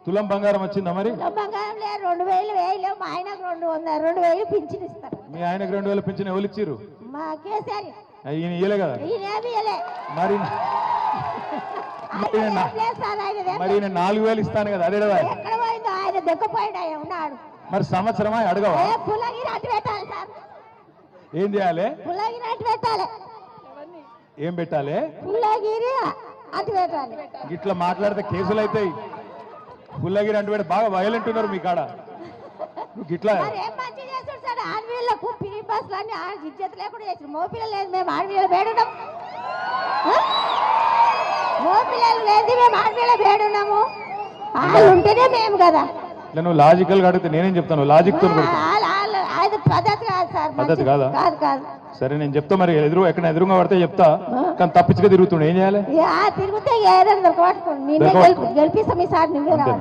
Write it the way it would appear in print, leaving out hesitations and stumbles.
తులం బంగారం వచ్చిందా మరి? తులం బంగారం లేదు, 2000 వేయలేవు. మా ఆయనకు 200 పింఛన్ ఇస్తారు. మీ ఆయనకు 2000 పింఛన్ ఎవరు ఇచ్చిర్రు? మా కేసీఆర్ ఈయన ఇయ్యలే కదా ఈయనేమి ఇయ్యలే. మరి మరి ఈయన 4000 ఇస్తాను కదా అదే కదా. ఎక్కడ పోయిందో ఆయన దెక్కపోయిండు, ఆయన ఉన్నాడు. మరి సంవత్సరమా అడగవా? పుల్లగిరి అటు పెట్టాలి సార్. ఏం చేయాలి? పుల్లగిరి అటు పెట్టాలి. ఏం పెట్టాలి? పుల్లగిరి అటు పెట్టాలి. ఇట్లా మాట్లాడితే కేసులు అవుతాయి. పుల్లగిరి అంటే పెడితే బాగా వైలెంట్ ఉన్నారు మీ కాడ. ఇట్లా ఏం మంచి చేస్తాడు సార్. ఆడపిల్లలకు పిరి బస్సులు అన్ని ఇజ్జత్ లేకుండా చేసారు. మోపిల్లలు లేదు, మేము ఆడపిల్లలు వేడున్నాం. మోపిల్లలు లేదు, మేము ఆడపిల్ల వేడున్నాము. వాళ్ళు ఉంటేనే మేము కదా. నువ్వు లాజికల్ గా అడిగితే నేనేం చెప్తాను? లాజిక్ తో పద్ధతి కాదు సార్. పద్ధతి కాదా? కాదు కాదు. సరే నేను చెప్తా. మరి ఎక్కడ ఎదురుగా పడితే చెప్తా, కానీ తప్పించుగా తిరుగుతుండే ఏం చేయాలి? తిరిగితే ఏదైనా దొరకబట్టుకోండి. గెలిపిస్తాం ఈసారి.